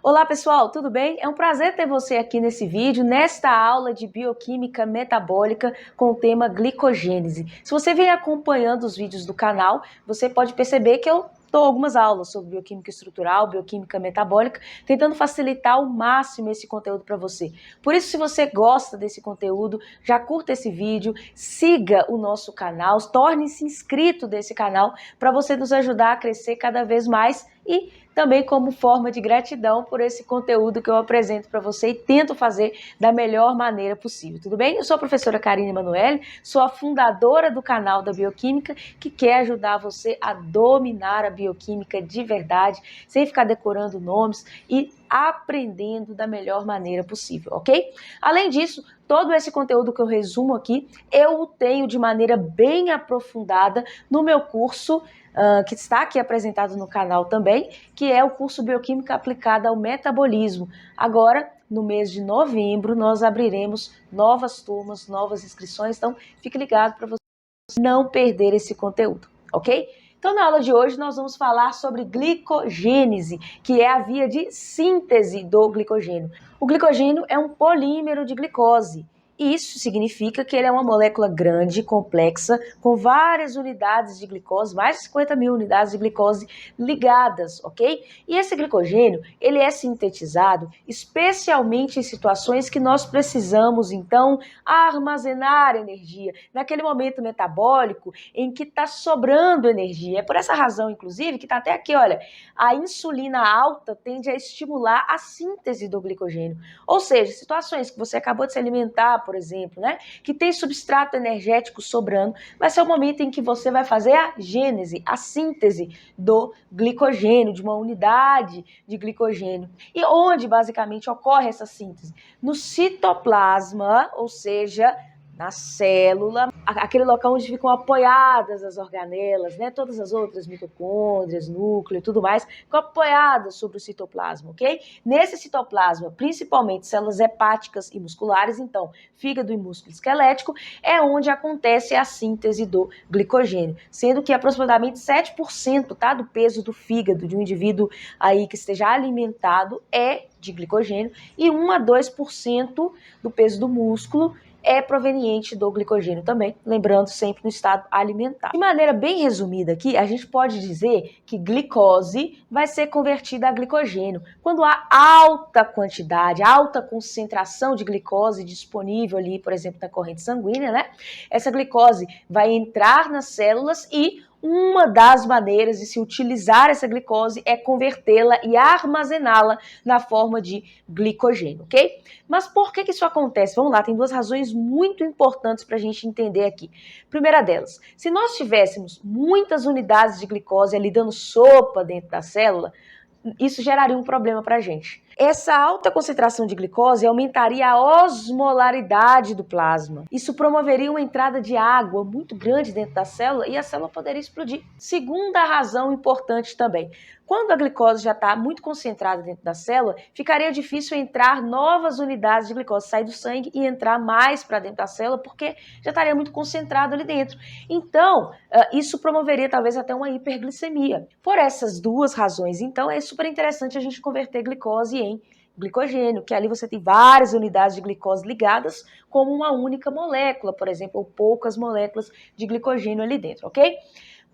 Olá pessoal, tudo bem? É um prazer ter você aqui nesse vídeo, nesta aula de bioquímica metabólica com o tema glicogênese. Se você vem acompanhando os vídeos do canal, você pode perceber que eu dou algumas aulas sobre bioquímica estrutural, bioquímica metabólica, tentando facilitar ao máximo esse conteúdo para você. Por isso, se você gosta desse conteúdo, já curta esse vídeo, siga o nosso canal, torne-se inscrito desse canal para você nos ajudar a crescer cada vez mais e também como forma de gratidão por esse conteúdo que eu apresento para você e tento fazer da melhor maneira possível, tudo bem? Eu sou a professora Karine Emanuele, sou a fundadora do canal da Bioquímica, que quer ajudar você a dominar a bioquímica de verdade, sem ficar decorando nomes e aprendendo da melhor maneira possível, ok? Além disso, todo esse conteúdo que eu resumo aqui, eu o tenho de maneira bem aprofundada no meu curso, que está aqui apresentado no canal também, que é o curso Bioquímica Aplicada ao Metabolismo. Agora, no mês de novembro, nós abriremos novas turmas, novas inscrições, então fique ligado para você não perder esse conteúdo, ok? Então, na aula de hoje, nós vamos falar sobre glicogênese, que é a via de síntese do glicogênio. O glicogênio é um polímero de glicose. E isso significa que ele é uma molécula grande, complexa, com várias unidades de glicose, mais de 50 mil unidades de glicose ligadas, ok? E esse glicogênio, ele é sintetizado especialmente em situações que nós precisamos, então, armazenar energia, naquele momento metabólico em que está sobrando energia. É por essa razão, inclusive, que está até aqui, olha, a insulina alta tende a estimular a síntese do glicogênio. Ou seja, situações que você acabou de se alimentar, por exemplo, né, que tem substrato energético sobrando, vai ser o momento em que você vai fazer a gênese, a síntese do glicogênio, de uma unidade de glicogênio. E onde basicamente ocorre essa síntese? No citoplasma, ou seja, na célula, aquele local onde ficam apoiadas as organelas, né? Todas as outras mitocôndrias, núcleo e tudo mais, ficam apoiadas sobre o citoplasma, ok? Nesse citoplasma, principalmente células hepáticas e musculares, então, fígado e músculo esquelético, é onde acontece a síntese do glicogênio, sendo que aproximadamente 7%, tá, do peso do fígado de um indivíduo aí que esteja alimentado é de glicogênio e 1 a 2% do peso do músculo é proveniente do glicogênio também, lembrando sempre no estado alimentar. De maneira bem resumida aqui, a gente pode dizer que glicose vai ser convertida a glicogênio quando há alta quantidade, alta concentração de glicose disponível ali, por exemplo, na corrente sanguínea, né? Essa glicose vai entrar nas células e uma das maneiras de se utilizar essa glicose é convertê-la e armazená-la na forma de glicogênio, ok? Mas por que isso acontece? Vamos lá, tem duas razões muito importantes para a gente entender aqui. Primeira delas, se nós tivéssemos muitas unidades de glicose ali dando sopa dentro da célula, isso geraria um problema para a gente. Essa alta concentração de glicose aumentaria a osmolaridade do plasma. Isso promoveria uma entrada de água muito grande dentro da célula e a célula poderia explodir. Segunda razão importante também. Quando a glicose já está muito concentrada dentro da célula, ficaria difícil entrar novas unidades de glicose, sair do sangue e entrar mais para dentro da célula, porque já estaria muito concentrado ali dentro. Então, isso promoveria talvez até uma hiperglicemia. Por essas duas razões, então, é super interessante a gente converter glicose em glicogênio, que ali você tem várias unidades de glicose ligadas como uma única molécula, por exemplo, ou poucas moléculas de glicogênio ali dentro, ok?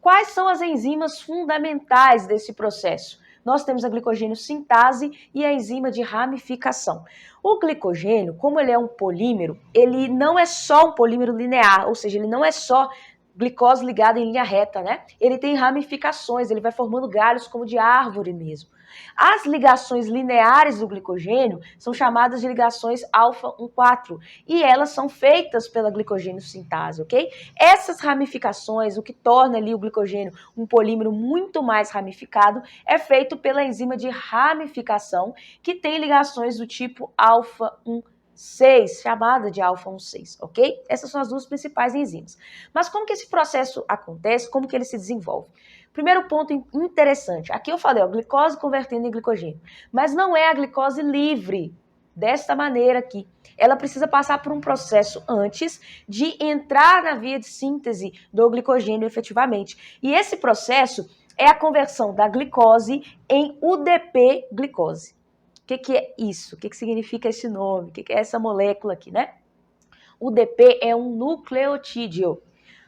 Quais são as enzimas fundamentais desse processo? Nós temos a glicogênio sintase e a enzima de ramificação. O glicogênio, como ele é um polímero, ele não é só um polímero linear, ou seja, ele não é só glicose ligada em linha reta, né? Ele tem ramificações, ele vai formando galhos como de árvore mesmo. As ligações lineares do glicogênio são chamadas de ligações alfa-1,4 e elas são feitas pela glicogênio sintase, ok? Essas ramificações, o que torna ali o glicogênio um polímero muito mais ramificado, é feito pela enzima de ramificação, que tem ligações do tipo alfa-1,6, chamada de alfa-1,6, ok? Essas são as duas principais enzimas. Mas como que esse processo acontece? Como que ele se desenvolve? Primeiro ponto interessante, aqui eu falei, ó, glicose convertendo em glicogênio, mas não é a glicose livre, desta maneira aqui. Ela precisa passar por um processo antes de entrar na via de síntese do glicogênio efetivamente. E esse processo é a conversão da glicose em UDP-glicose. O que é isso? O que significa esse nome? O que é essa molécula aqui, né? O DP é um nucleotídeo.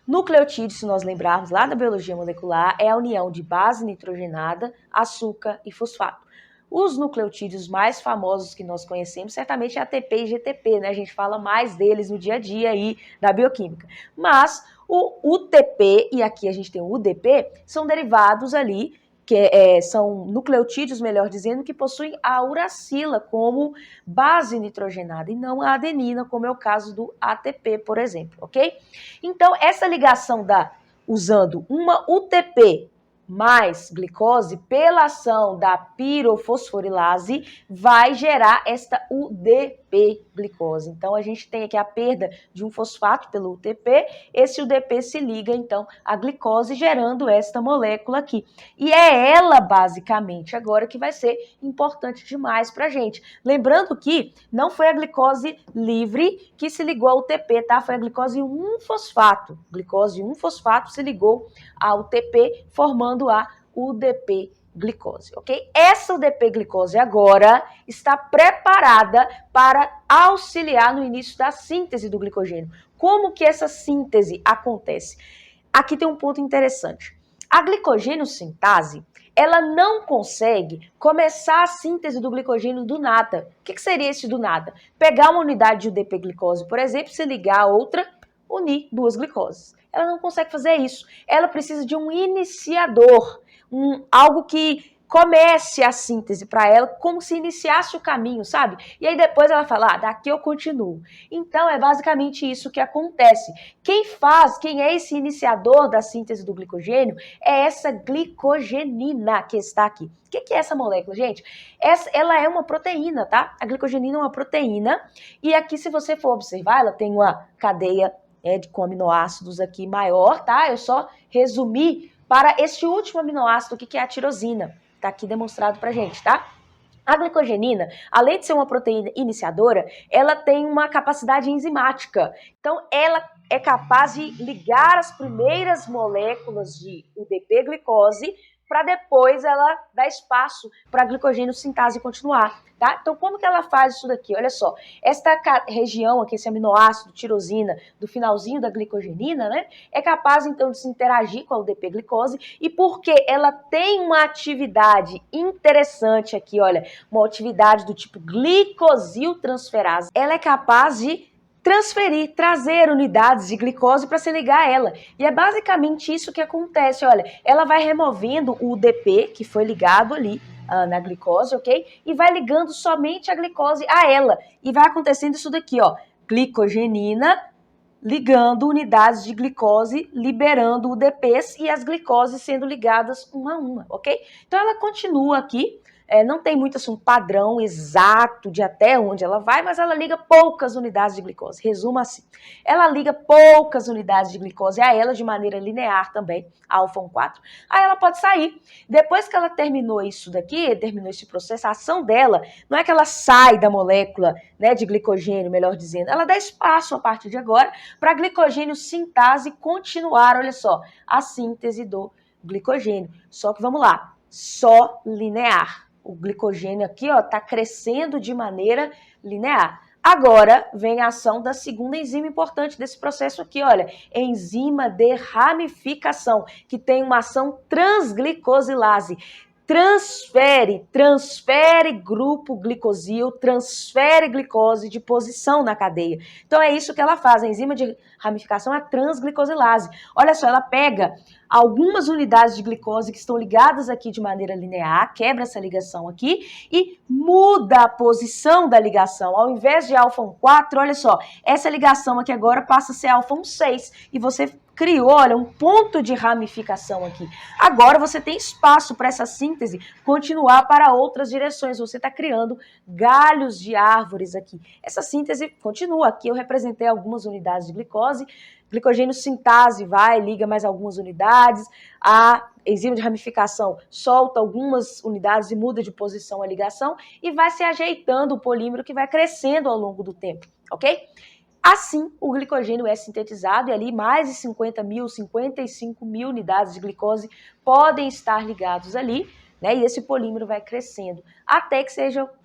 Nucleotídeo, se nós lembrarmos lá da biologia molecular, é a união de base nitrogenada, açúcar e fosfato. Os nucleotídeos mais famosos que nós conhecemos, certamente é ATP e GTP, né? A gente fala mais deles no dia a dia aí da bioquímica. Mas o UTP, e aqui a gente tem o UDP, são derivados ali, que são nucleotídeos, melhor dizendo, que possuem a uracila como base nitrogenada e não a adenina, como é o caso do ATP, por exemplo, ok? Então, essa ligação usando uma UTP mais glicose, pela ação da pirofosforilase, vai gerar esta UDP-glicose. Então, a gente tem aqui a perda de um fosfato pelo UTP, esse UDP se liga, então, à glicose, gerando esta molécula aqui. E é ela, basicamente, agora que vai ser importante demais para a gente. Lembrando que não foi a glicose livre que se ligou ao UTP, tá? Foi a glicose 1-fosfato. Glicose 1-fosfato se ligou ao UTP, formando a UDP-glicose, ok? Essa UDP-glicose agora está preparada para auxiliar no início da síntese do glicogênio. Como que essa síntese acontece? Aqui tem um ponto interessante. A glicogênio sintase, ela não consegue começar a síntese do glicogênio do nada. O que seria esse do nada? Pegar uma unidade de UDP-glicose, por exemplo, se ligar a outra, unir duas glicoses. Ela não consegue fazer isso. Ela precisa de um iniciador, algo que comece a síntese para ela, como se iniciasse o caminho, sabe? E aí depois ela fala, daqui eu continuo. Então é basicamente isso que acontece. Quem é esse iniciador da síntese do glicogênio é essa glicogenina que está aqui. O que é essa molécula, gente? Ela é uma proteína, tá? A glicogenina é uma proteína e aqui, se você for observar, ela tem uma cadeia com aminoácidos aqui maior, tá? Eu só resumi para este último aminoácido que é a tirosina. Tá aqui demonstrado pra gente, tá? A glicogenina, além de ser uma proteína iniciadora, ela tem uma capacidade enzimática. Então, ela é capaz de ligar as primeiras moléculas de UDP-glicose para depois ela dar espaço para a glicogênio sintase continuar, tá? Então, como que ela faz isso daqui? Olha só, esta região aqui, esse aminoácido, tirosina, do finalzinho da glicogenina, né, é capaz, então, de se interagir com a UDP-glicose e porque ela tem uma atividade interessante aqui, olha, uma atividade do tipo glicosiltransferase, ela é capaz de trazer unidades de glicose para se ligar a ela. E é basicamente isso que acontece, olha, ela vai removendo o UDP, que foi ligado ali na glicose, ok? E vai ligando somente a glicose a ela. E vai acontecendo isso daqui, ó, glicogenina ligando unidades de glicose, liberando UDPs e as glicoses sendo ligadas uma a uma, ok? Então ela continua aqui. Não tem muito assim, um padrão exato de até onde ela vai, mas ela liga poucas unidades de glicose. Resumo assim. Ela liga poucas unidades de glicose a ela de maneira linear também, a alfa-1,4. Aí ela pode sair. Depois que ela terminou isso daqui, terminou esse processo, a ação dela não é que ela sai da molécula, né, de glicogênio, melhor dizendo, ela dá espaço a partir de agora para a glicogênio sintase continuar, olha só, a síntese do glicogênio. Só que vamos lá, só linear. O glicogênio aqui, ó, tá crescendo de maneira linear. Agora vem a ação da segunda enzima importante desse processo aqui, olha, enzima de ramificação, que tem uma ação transglicosilase. Transfere grupo glicosil, transfere glicose de posição na cadeia. Então é isso que ela faz, a enzima de ramificação é a transglicosilase. Olha só, ela pega algumas unidades de glicose que estão ligadas aqui de maneira linear, quebra essa ligação aqui e muda a posição da ligação. Ao invés de alfa-1,4, olha só, essa ligação aqui agora passa a ser alfa-1,6 e você criou, olha, um ponto de ramificação aqui. Agora você tem espaço para essa síntese continuar para outras direções. Você está criando galhos de árvores aqui. Essa síntese continua. Aqui eu representei algumas unidades de glicose. Glicogênio sintase vai, liga mais algumas unidades. A enzima de ramificação solta algumas unidades e muda de posição a ligação e vai se ajeitando o polímero que vai crescendo ao longo do tempo, ok? Assim, o glicogênio é sintetizado e ali mais de 55 mil unidades de glicose podem estar ligados ali né? E esse polímero vai crescendo, até que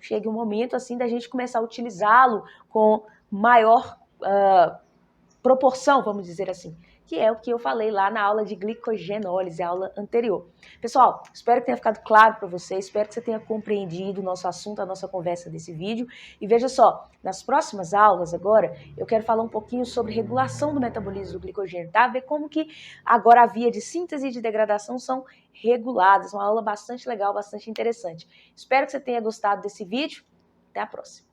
chegue um momento assim da gente começar a utilizá-lo com maior proporção, vamos dizer assim, que é o que eu falei lá na aula de glicogenólise, a aula anterior. Pessoal, espero que tenha ficado claro para você, espero que você tenha compreendido o nosso assunto, a nossa conversa desse vídeo. E veja só, nas próximas aulas agora, eu quero falar um pouquinho sobre regulação do metabolismo do glicogênio, tá? Ver como que agora a via de síntese e de degradação são reguladas. Uma aula bastante legal, bastante interessante. Espero que você tenha gostado desse vídeo. Até a próxima.